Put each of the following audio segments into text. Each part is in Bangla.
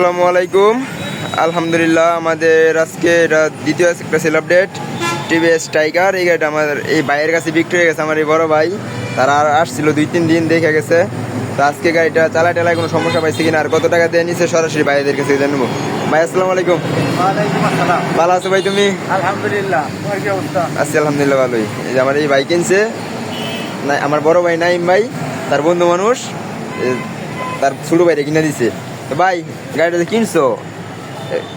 আসসালামু আলাইকুম। আলহামদুলিল্লাহ, আমাদের আজকে এটা দ্বিতীয় একটা সেল আপডেট টিভিএস টাইগার। এই গাড়িটা আমাদের এই ভাইয়ের কাছে বিক্রি হয়ে গেছে। আমার এই বড় ভাই তারা আর আসছিল 2-3 দিন দেখে গেছে। তো আজকে গাড়িটা চালায় কোনো সমস্যা পাইছে কিনা আর কত টাকা দিয়ে নিচ্ছে সরাসরি ভাইদের কাছে জানবো। ভাই আসসালামু আলাইকুম। ভালো আছো ভাই তুমি? আলহামদুলিল্লাহ। আছি আলহামদুলিল্লাহ ভালোই। এই যে আমার এই ভাই কিনছে, আমার বড় ভাই নাইম ভাই, তার বন্ধু মানুষ, তার ছোট ভাইরে কিনে দিছে। তো ভাই গাড়িটা যে কিনছো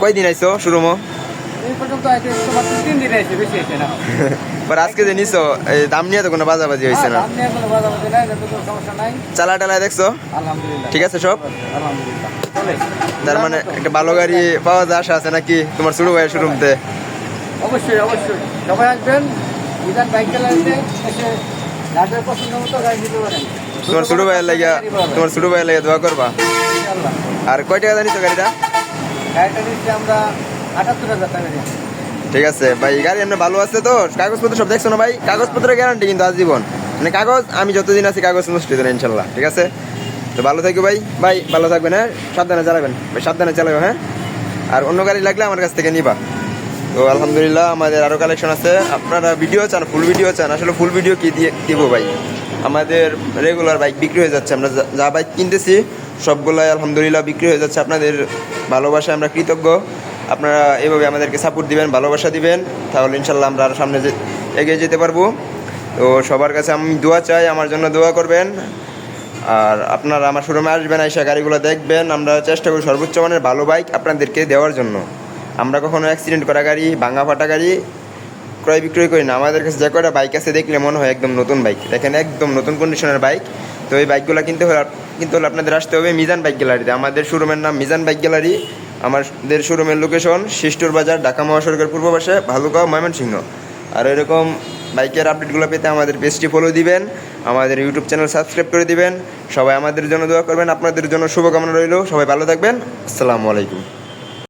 কয়দিন আইছো শোরুমও? এই পর্যন্ত আইতে তোমার 3 দিন আইছে, বেশি আইছে না। পর আজকে যে নিছো দাম নিয়ে তো কোনো বাজাবাজি হয়েছে না? সামনে কোনো বাজাবাজি নাই, যাতে কোনো সমস্যা নাই। চালায় দেখছো? আলহামদুলিল্লাহ ঠিক আছে সব? আলহামদুলিল্লাহ চলে। তার মানে একটা ভালো গাড়ি পাওয়া যায় আশা আছে নাকি তোমার ছোট ভাইয়ের শোরুমতে? অবশ্যই অবশ্যই সবাই আসবেন, বিধান বাইক চালাতে এসে যাদের পছন্দ মতো গাড়ি নিতে পারেন। তোমার ছোট ভাইয়ের লাগে দোয়া করবা। ইনশাআল্লাহ। আর কয় টাকা জানিস গাড়িটা? গাড়িটা নিচ্ছি আমরা ৭৮,০০০ টাকা দিয়ে। ঠিক আছে ভাই, গাড়ি এমনি ভালো আছে তো? কাগজপত্র সব দেখছো না ভাই? কাগজপত্রের গ্যারান্টি কিন্তু আজীবন, মানে কাগজ আমি যতদিন আছি কাগজ নষ্ট হতো না ইনশাল্লাহ। ঠিক আছে, তো ভালো থাকো ভাই। ভাই ভালো থাকবেন, হ্যাঁ, সাবধানে চালাবেন ভাই, সাবধানে চালাবেন, হ্যাঁ। আর অন্য গাড়ি লাগলে আমার কাছ থেকে নিবা। তো আলহামদুলিল্লাহ আমাদের আরও কালেকশন আছে। আপনারা ভিডিও চান, ফুল ভিডিও চান? আসলে ফুল ভিডিও কি দিয়ে দিব ভাই? আমাদের রেগুলার বাইক বিক্রি হয়ে যাচ্ছে। আমরা যা বাইক কিনতেছি সবগুলাই আলহামদুলিল্লাহ বিক্রি হয়ে যাচ্ছে। আপনাদের ভালোবাসায় আমরা কৃতজ্ঞ। আপনারা এভাবে আমাদেরকে সাপোর্ট দিবেন, ভালোবাসা দিবেন, তাহলে ইনশাল্লাহ আমরা আরও সামনে এগিয়ে যেতে পারবো। তো সবার কাছে আমি দোয়া চাই, আমার জন্য দোয়া করবেন। আর আপনারা আমার শোরুমে আসবেন, আইসা গাড়িগুলো দেখবেন। আমরা চেষ্টা করি সর্বোচ্চ মানের ভালো বাইক আপনাদেরকে দেওয়ার জন্য। আমরা কখনো অ্যাক্সিডেন্ট করা গাড়ি, ভাঙা ফাটা গাড়ি ক্রয় বিক্রয় করি না। আমাদের কাছে যে কয়টা বাইক আছে দেখলে মনে হয় একদম নতুন বাইক। দেখেন একদম নতুন কন্ডিশনের বাইক। তো এই বাইকগুলো কিনতে হলে আপনাদের আসতে হবে মিজান বাইক গ্যালারিতে। আমাদের শোরুমের নাম মিজান বাইক গ্যালারি। আমাদের শোরুমের লোকেশন শিষ্টুর বাজার, ঢাকা মহাসড়কের পূর্ব পাশে, ভালুকা, ময়মনসিংহ। আর এরকম বাইকের আপডেটগুলো পেতে আমাদের পেজটি ফলো দিবেন, আমাদের ইউটিউব চ্যানেল সাবস্ক্রাইব করে দিবেন। সবাই আমাদের জন্য দোয়া করবেন, আপনাদের জন্য শুভকামনা রইল। সবাই ভালো থাকবেন। আসসালামু আলাইকুম।